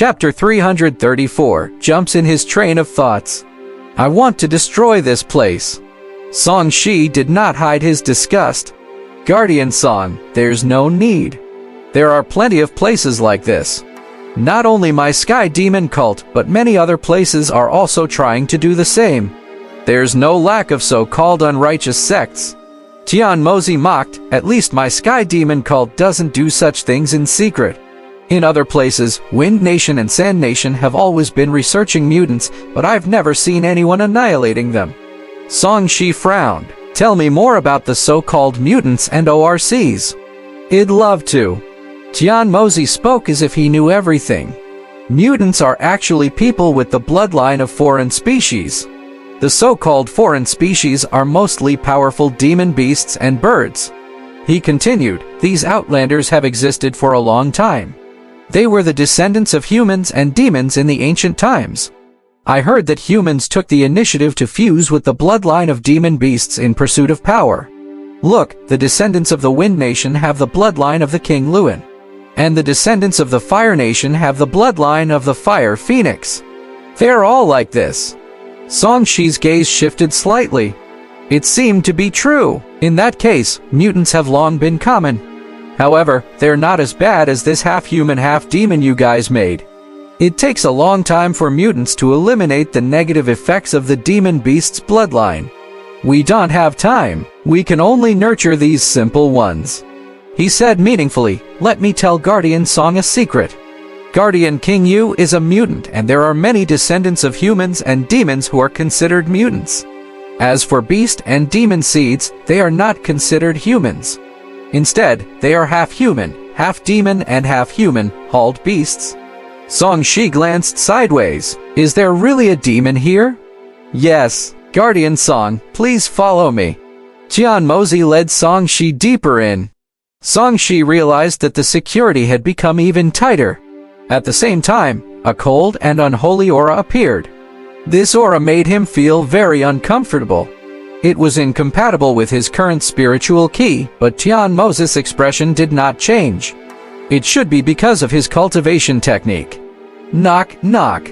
Chapter 334 jumps in his train of thoughts. I want to destroy this place. Song Shi did not hide his disgust. Guardian Song, there's no need. There are plenty of places like this. Not only my Sky Demon cult, but many other places are also trying to do the same. There's no lack of so-called unrighteous sects. Tian Mozi mocked, at least my Sky Demon cult doesn't do such things in secret. In other places, Wind Nation and Sand Nation have always been researching mutants, but I've never seen anyone annihilating them. Song Shi frowned. Tell me more about the so-called mutants and ORCs. I'd love to. Tian Mozi spoke as if he knew everything. Mutants are actually people with the bloodline of foreign species. The so-called foreign species are mostly powerful demon beasts and birds. He continued, these outlanders have existed for a long time. They were the descendants of humans and demons in the ancient times. I heard that humans took the initiative to fuse with the bloodline of demon beasts in pursuit of power. Look, the descendants of the Wind Nation have the bloodline of the King Luin. And the descendants of the Fire Nation have the bloodline of the Fire Phoenix. They're all like this. Song Shi's gaze shifted slightly. It seemed to be true. In that case, mutants have long been common. However, they're not as bad as this half-human, half-demon you guys made. It takes a long time for mutants to eliminate the negative effects of the demon beast's bloodline. We don't have time. We can only nurture these simple ones. He said meaningfully, let me tell Guardian Song a secret. Guardian King Yu is a mutant, and there are many descendants of humans and demons who are considered mutants. As for beast and demon seeds, they are not considered humans. Instead, they are half-human, half-demon and half-human, called beasts. Song Shi glanced sideways. Is there really a demon here? Yes. Guardian Song, please follow me. Tian Mozi led Song Shi deeper in. Song Shi realized that the security had become even tighter. At the same time, a cold and unholy aura appeared. This aura made him feel very uncomfortable. It was incompatible with his current spiritual ki, but Tian Mozi's expression did not change. It should be because of his cultivation technique. Knock, knock.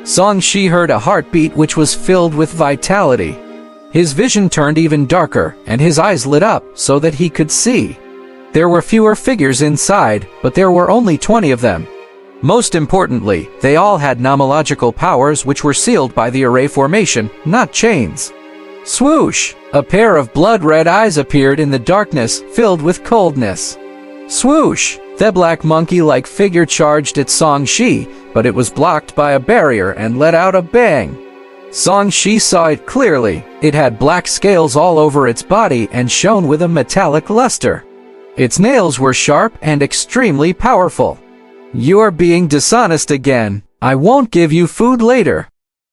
Song Shi heard a heartbeat which was filled with vitality. His vision turned even darker, and his eyes lit up so that he could see. There were fewer figures inside, but there were only 20 of them. Most importantly, they all had nomological powers which were sealed by the array formation, not chains. Swoosh! A pair of blood-red eyes appeared in the darkness, filled with coldness. Swoosh! The black monkey-like figure charged at Song Shi, but it was blocked by a barrier and let out a bang. Song Shi saw it clearly. It had black scales all over its body and shone with a metallic luster. Its nails were sharp and extremely powerful. You're being dishonest again. I won't give you food later.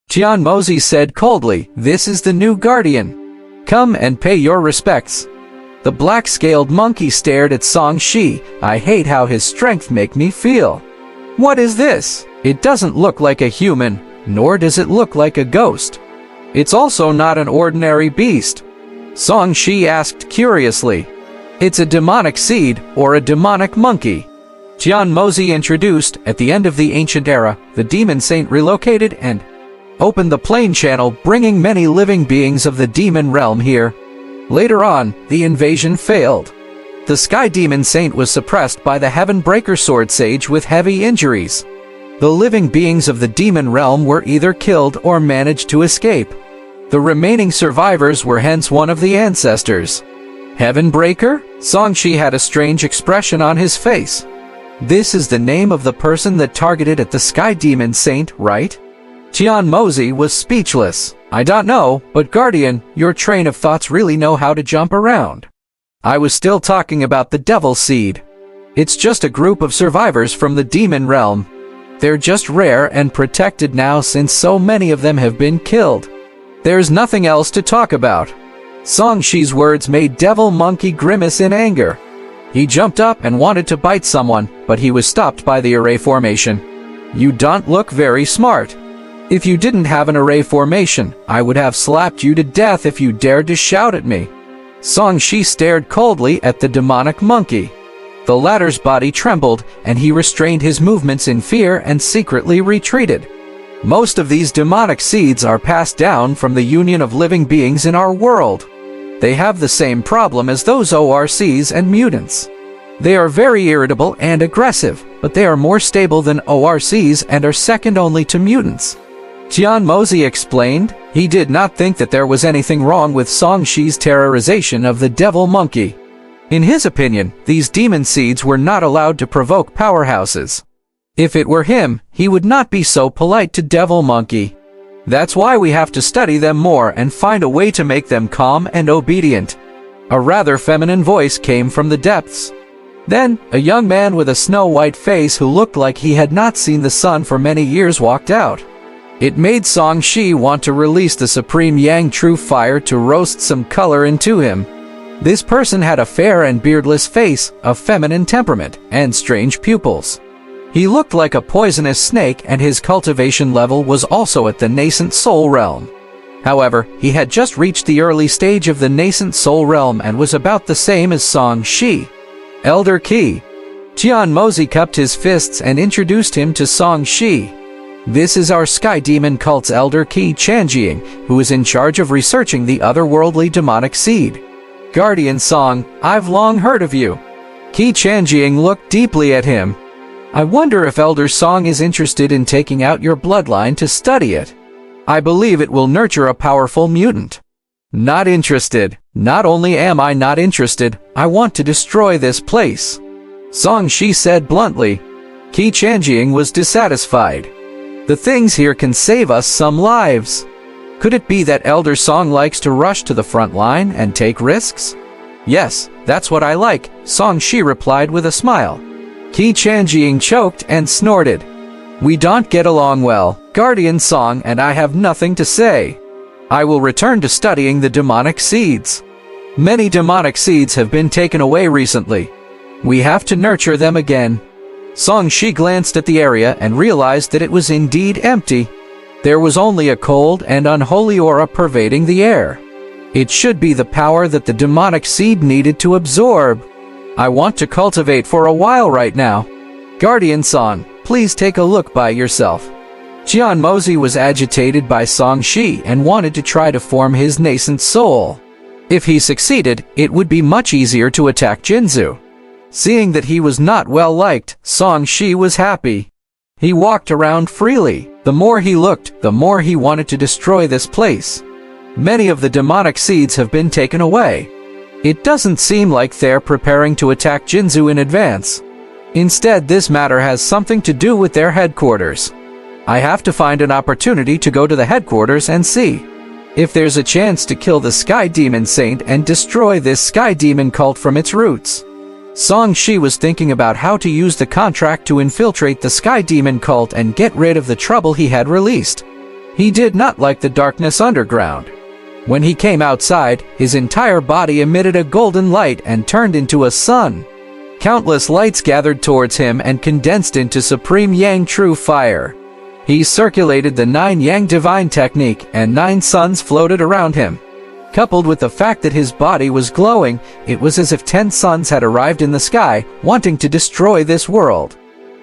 Tian Mozi said coldly, this is the new guardian. Come and pay your respects. The black-scaled monkey stared at Song Shi. I hate how his strength makes me feel. What is this? It doesn't look like a human, nor does it look like a ghost. It's also not an ordinary beast. Song Shi asked curiously. It's a demonic seed, or a demonic monkey. Tian Mozi introduced, at the end of the ancient era, the demon saint relocated and opened the plane channel, bringing many living beings of the demon realm here. Later on, the invasion failed. The Sky Demon Saint was suppressed by the Heaven Breaker Sword Sage with heavy injuries. The living beings of the demon realm were either killed or managed to escape. The remaining survivors were hence one of the ancestors. Heaven Breaker? Song Shi had a strange expression on his face. This is the name of the person that targeted at the Sky Demon Saint, right? Tian Mozi was speechless. I don't know, but Guardian, your train of thoughts really know how to jump around. I was still talking about the Devil Seed. It's just a group of survivors from the demon realm. They're just rare and protected now since so many of them have been killed. There's nothing else to talk about. Song Shi's words made Devil Monkey grimace in anger. He jumped up and wanted to bite someone, but he was stopped by the array formation. You don't look very smart. If you didn't have an array formation, I would have slapped you to death if you dared to shout at me. Song Shi stared coldly at the demonic monkey. The latter's body trembled, and he restrained his movements in fear and secretly retreated. Most of these demonic seeds are passed down from the union of living beings in our world. They have the same problem as those ORCs and mutants. They are very irritable and aggressive, but they are more stable than ORCs and are second only to mutants. Tian Mozi explained. He did not think that there was anything wrong with Song Shi's terrorization of the devil monkey. In his opinion, these demon seeds were not allowed to provoke powerhouses. If it were him, he would not be so polite to devil monkey. That's why we have to study them more and find a way to make them calm and obedient. A rather feminine voice came from the depths. Then, a young man with a snow-white face who looked like he had not seen the sun for many years walked out. It made Song Shi want to release the supreme Yang True Fire to roast some color into him. This person had a fair and beardless face, a feminine temperament, and strange pupils. He looked like a poisonous snake, and his cultivation level was also at the nascent soul realm. However, he had just reached the early stage of the nascent soul realm and was about the same as Song Shi. Elder Qi. Tian Mozi cupped his fists and introduced him to Song Shi. This is our Sky Demon cult's Elder Qi Chanjiang, who is in charge of researching the otherworldly demonic seed. Guardian Song, I've long heard of you. Qi Chanjiang looked deeply at him. I wonder if Elder Song is interested in taking out your bloodline to study it. I believe it will nurture a powerful mutant. Not interested. Not only am I not interested, I want to destroy this place. Song Shi said bluntly. Qi Chanjiang was dissatisfied. The things here can save us some lives. Could it be that Elder Song likes to rush to the front line and take risks? Yes, that's what I like, Song Shi replied with a smile. Qi Chanjiang choked and snorted. We don't get along well, Guardian Song, and I have nothing to say. I will return to studying the demonic seeds. Many demonic seeds have been taken away recently. We have to nurture them again. Song Shi glanced at the area and realized that it was indeed empty. There was only a cold and unholy aura pervading the air. It should be the power that the demonic seed needed to absorb. I want to cultivate for a while right now. Guardian Song, please take a look by yourself. Tian Mozi was agitated by Song Shi and wanted to try to form his nascent soul. If he succeeded, it would be much easier to attack Jinzu. Seeing that he was not well liked, Song Shi was happy. He walked around freely. The more he looked, the more he wanted to destroy this place. Many of the demonic seeds have been taken away. It doesn't seem like they're preparing to attack Jinzu in advance. Instead, this matter has something to do with their headquarters. I have to find an opportunity to go to the headquarters and see if there's a chance to kill the Sky Demon Saint and destroy this Sky Demon cult from its roots. Song Shi was thinking about how to use the contract to infiltrate the Sky Demon cult and get rid of the trouble he had released. He did not like the darkness underground. When he came outside, his entire body emitted a golden light and turned into a sun. Countless lights gathered towards him and condensed into supreme Yang True Fire. He circulated the 9 Yang Divine Technique, and 9 suns floated around him. Coupled with the fact that his body was glowing, it was as if 10 suns had arrived in the sky, wanting to destroy this world.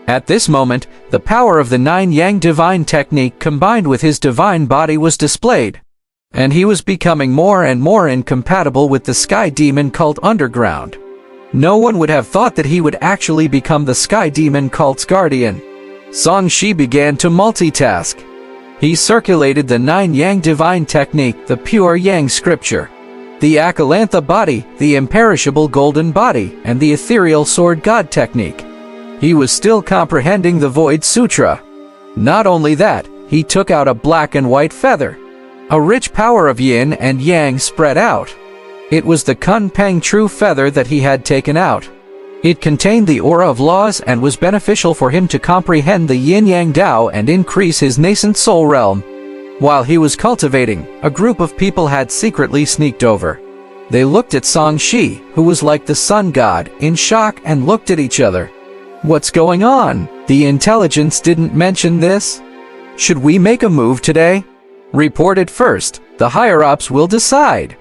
At this moment, the power of the 9 Yang Divine Technique combined with his divine body was displayed, and he was becoming more and more incompatible with the Sky Demon cult underground. No one would have thought that he would actually become the Sky Demon cult's guardian. Song Shi began to multitask. He circulated the 9 Yang Divine Technique, the pure Yang Scripture, the Akalantha Body, the imperishable Golden Body, and the Ethereal Sword God Technique. He was still comprehending the Void Sutra. Not only that, he took out a black and white feather. A rich power of yin and yang spread out. It was the Kunpeng True Feather that he had taken out. It contained the aura of laws and was beneficial for him to comprehend the yin-yang Tao and increase his nascent soul realm. While he was cultivating, a group of people had secretly sneaked over. They looked at Song Shi, who was like the sun god, in shock and looked at each other. What's going on? The intelligence didn't mention this? Should we make a move today? Report it first. The higher-ups will decide.